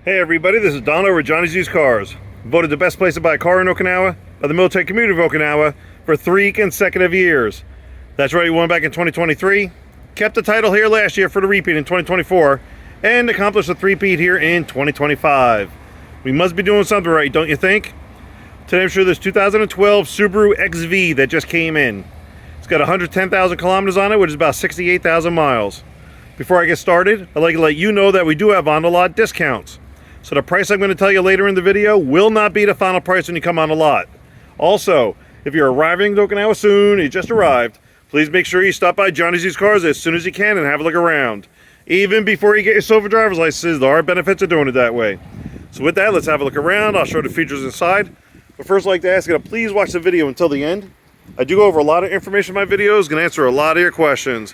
Hey everybody, this is Don over at Johnny's Used Cars. Voted the best place to buy a car in Okinawa by the military community of Okinawa for 3 consecutive years. That's right, we won back in 2023, kept the title here last year for the repeat in 2024, and accomplished a three-peat here in 2025. We must be doing something right, don't you think? Today I'm sure this 2012 Subaru XV that just came in. It's got 110,000 kilometers on it, which is about 68,000 miles. Before I get started, I'd like to let you know that we do have on-the-lot discounts. So the price I'm going to tell you later in the video will not be the final price when you come on the lot. Also, if you're arriving to Okinawa soon, you just arrived, please make sure you stop by Johnny's Used Cars as soon as you can and have a look around. Even before you get your silver driver's license, there are benefits of doing it that way. So with that, let's have a look around. I'll show the features inside. But first, I'd like to ask you to please watch the video until the end. I do go over a lot of information in my videos, going to answer a lot of your questions.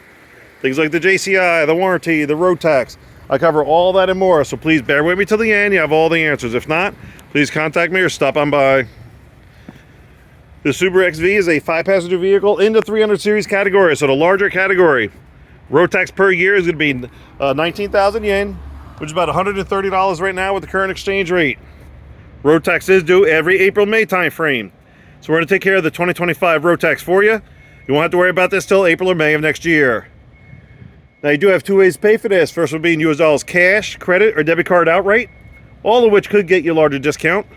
Things like the JCI, the warranty, the road tax. I cover all that and more, so please bear with me till the end. You have all the answers. If not, please contact me or stop on by. The Subaru XV is a 5-passenger vehicle in the 300 series category, so the larger category. Road tax per year is going to be 19,000 yen, which is about $130 right now with the current exchange rate. Road tax is due every April-May time frame. So we're going to take care of the 2025 road tax for you. You won't have to worry about this till April or May of next year. Now you do have two ways to pay for this. First will be in US dollars cash, credit, or debit card outright, all of which could get you a larger discount.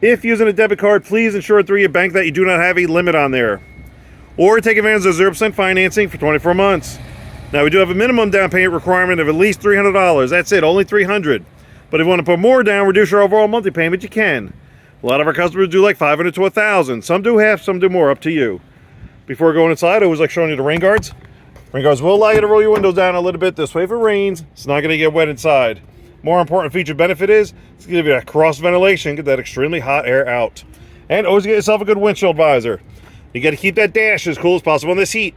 If using a debit card, please ensure through your bank that you do not have a limit on there. Or take advantage of 0% financing for 24 months. Now we do have a minimum down payment requirement of at least $300. That's it, only $300. But if you want to put more down, reduce your overall monthly payment, you can. A lot of our customers do like $500 to $1,000. Some do half, some do more, up to you. Before going inside, I always like showing you the rain guards. Rain guards will allow you to roll your windows down a little bit this way if it rains. It's not going to get wet inside. More important feature benefit is it's going to give you that cross ventilation, get that extremely hot air out. And always get yourself a good windshield visor. You got to keep that dash as cool as possible in this heat.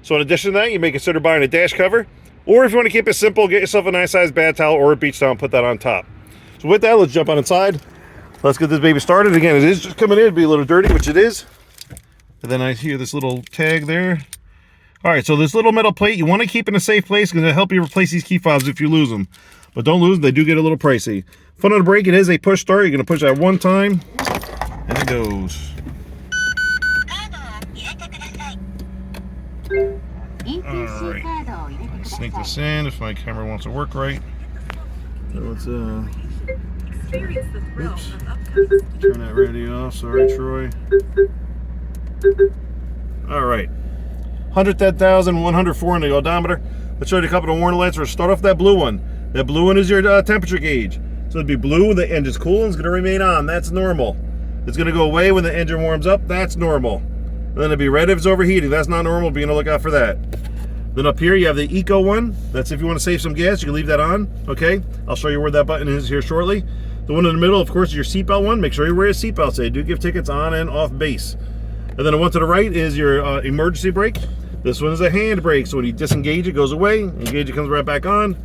So in addition to that, you may consider buying a dash cover. Or if you want to keep it simple, get yourself a nice sized bath towel or a beach towel and put that on top. So with that, let's jump on inside. Let's get this baby started. Again, it is just coming in to be a little dirty, which it is. And then I hear this little tag there. All right, so this little metal plate, you want to keep in a safe place because it'll help you replace these key fobs if you lose them. But don't lose them, they do get a little pricey. Fun on the brake, it is a push start. You're going to push that one time, and it goes. All right, sneak this in if my camera wants to work right. So let's, oops, turn that radio off, sorry Troy. All right. 110,104 in the odometer. Let's show you a couple of warning lights. We'll start off that blue one. That blue one is your temperature gauge. So it'd be blue, the engine's cool, and it's going to remain on. That's normal. It's going to go away when the engine warms up. That's normal. And then it'd be red if it's overheating. That's not normal. Be on the lookout for that. Then up here you have the Eco one. That's if you want to save some gas, you can leave that on. Okay, I'll show you where that button is here shortly. The one in the middle, of course, is your seatbelt one. Make sure you wear your seatbelts. They do give tickets on and off base. And then the one to the right is your emergency brake. This one is a hand brake, so when you disengage, it goes away. Engage, it comes right back on.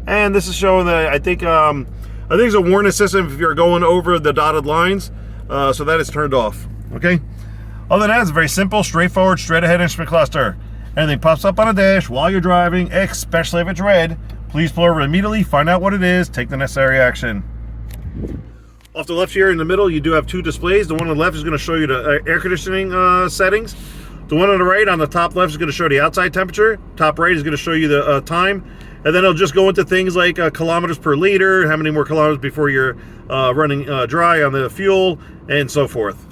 And this is showing that I think it's a warning system if you're going over the dotted lines. So that is turned off. Okay. Other than that, it's a very simple, straightforward, straight ahead instrument cluster. Anything pops up on a dash while you're driving, especially if it's red, please pull over immediately, find out what it is, take the necessary action. Off the left here in the middle, you do have two displays. The one on the left is going to show you the air conditioning settings. The one on the right, on the top left, is going to show the outside temperature. Top right is going to show you the time. And then it'll just go into things like kilometers per liter, how many more kilometers before you're running dry on the fuel, and so forth.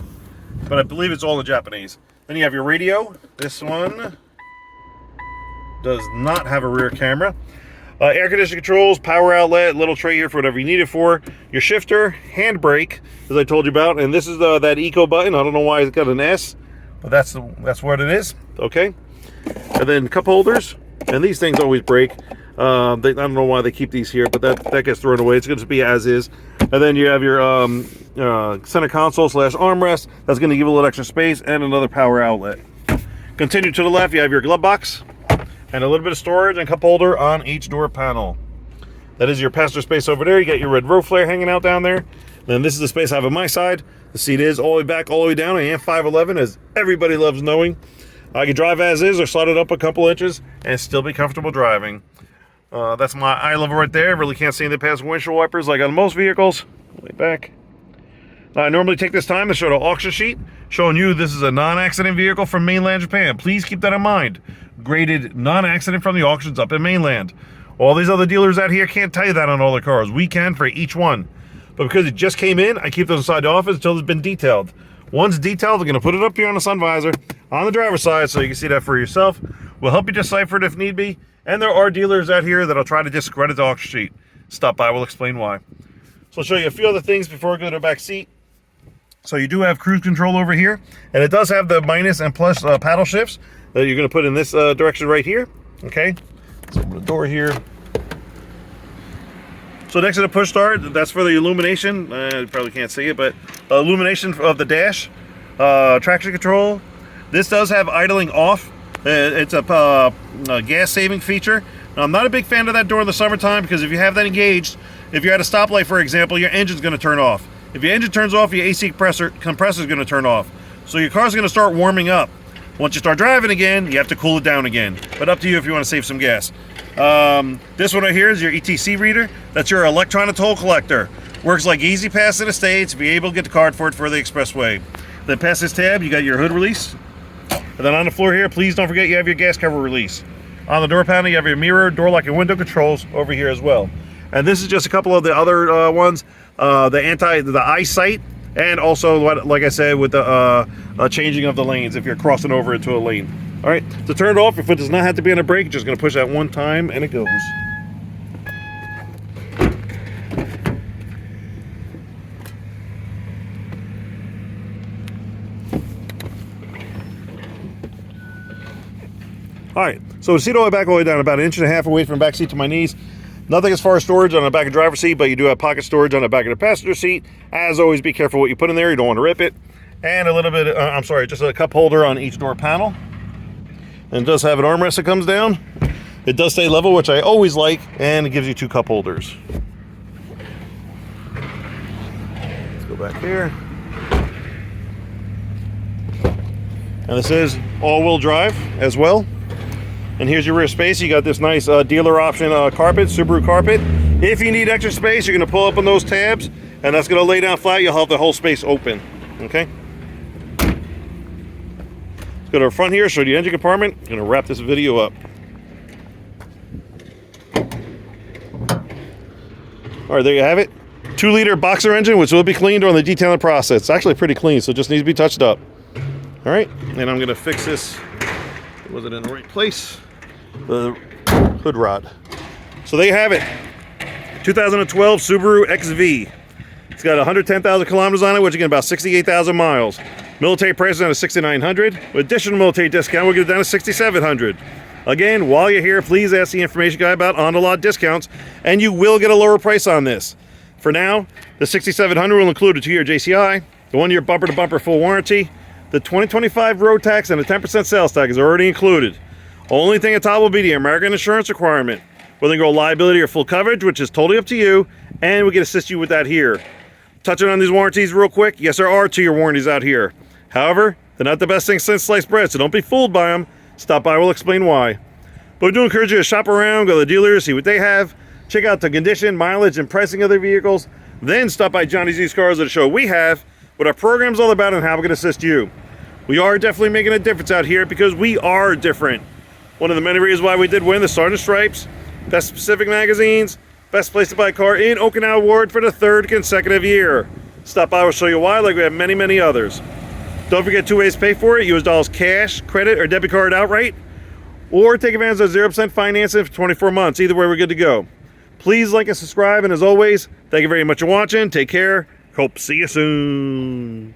But I believe it's all in Japanese. Then you have your radio. This one does not have a rear camera. Air conditioning controls, power outlet, little tray here for whatever you need it for. Your shifter, handbrake, as I told you about. And this is that Eco button. I don't know why it's got an S. But that's what it is, okay? And then cup holders, and these things always break. I don't know why they keep these here, but that gets thrown away. It's going to be as is. And then you have your center console / armrest. That's going to give a little extra space and another power outlet. Continue to the left, you have your glove box and a little bit of storage and cup holder on each door panel. That is your passenger space over there. You got your red road flare hanging out down there. Then this is the space I have on my side. The seat is all the way back, all the way down. I am 5'11", as everybody loves knowing. I can drive as is or slide it up a couple inches and still be comfortable driving. That's my eye level right there. Really can't see anything past windshield wipers like on most vehicles. Way back. I normally take this time to show the auction sheet, showing you this is a non-accident vehicle from mainland Japan. Please keep that in mind. Graded non-accident from the auctions up in mainland. All these other dealers out here can't tell you that on all their cars. We can for each one. But because it just came in, I keep those inside the office until it's been detailed. Once detailed, we're going to put it up here on the sun visor on the driver's side so you can see that for yourself. We'll help you decipher it if need be. And there are dealers out here that'll try to discredit the auction sheet. Stop by, we'll explain why. So I'll show you a few other things before we go to the back seat. So you do have cruise control over here, and it does have the minus and plus paddle shifts that you're going to put in this direction right here. Okay, let's open the door here. So next to the push start, that's for the illumination. You probably can't see it, but illumination of the dash, traction control. This does have idling off. It's a gas saving feature. Now, I'm not a big fan of that during the summertime because if you have that engaged, if you're at a stoplight, for example, your engine's going to turn off. If your engine turns off, your AC compressor is going to turn off. So your car's going to start warming up. Once you start driving again, you have to cool it down again. But up to you if you want to save some gas. This one right here is your ETC reader. That's your electronic toll collector. Works like Easy Pass in the States. Be able to get the card for it for the expressway. Then past this tab, you got your hood release. And then on the floor here, please don't forget you have your gas cover release. On the door panel, you have your mirror, door lock, and window controls over here as well. And this is just a couple of the other ones. The eyesight, and also, like I said, with the changing of the lanes if you're crossing over into a lane. All right, to turn it off, your foot does not have to be on the brake. You're just going to push that one time, and it goes. All right, so the seat all the way back, all the way down, about 1.5 inches away from the back seat to my knees. Nothing as far as storage on the back of the driver's seat, but you do have pocket storage on the back of the passenger seat. As always, be careful what you put in there. You don't want to rip it. And a little bit, just a cup holder on each door panel. And it does have an armrest that comes down. It does stay level, which I always like, and it gives you 2 cup holders. Let's go back here. And this is all-wheel drive as well. And here's your rear space. You got this nice dealer option carpet, Subaru carpet. If you need extra space, you're going to pull up on those tabs, and that's going to lay down flat. You'll have the whole space open. Okay. Let's go to the front here, show the engine compartment. I'm going to wrap this video up. All right, there you have it. 2-liter boxer engine, which will be cleaned during the detailing process. It's actually pretty clean, so it just needs to be touched up. All right, and I'm going to fix this. Was it in the right place? The hood rod. So there you have it. 2012 Subaru XV. It's got 110,000 kilometers on it, which again about 68,000 miles. Military price is down to $6,900. With additional military discount, we'll get it down to $6,700. Again, while you're here, please ask the information guy about on-the-lot discounts, and you will get a lower price on this. For now, the $6,700 will include a 2-year JCI, the 1-year bumper-to-bumper full warranty. The 2025 road tax and the 10% sales tax is already included. Only thing on top will be the American insurance requirement. Whether you go liability or full coverage, which is totally up to you, and we can assist you with that here. Touching on these warranties real quick, yes, there are 2-year warranties out here. However, they're not the best thing since sliced bread, so don't be fooled by them. Stop by, we'll explain why. But we do encourage you to shop around, go to the dealers, see what they have, check out the condition, mileage, and pricing of their vehicles, then stop by Johnny's Used Cars at a show we have, what our program's all about, and how we can assist you. We are definitely making a difference out here because we are different. One of the many reasons why we did win the Sergeant Stripes, Best Pacific Magazines, Best Place to Buy a Car in Okinawa Award for the 3rd consecutive year. Stop by, we'll show you why, like we have many, many others. Don't forget 2 ways to pay for it. US dollars cash, credit, or debit card outright, or take advantage of 0% financing for 24 months. Either way, we're good to go. Please like and subscribe, and as always, thank you very much for watching. Take care. Hope to see you soon.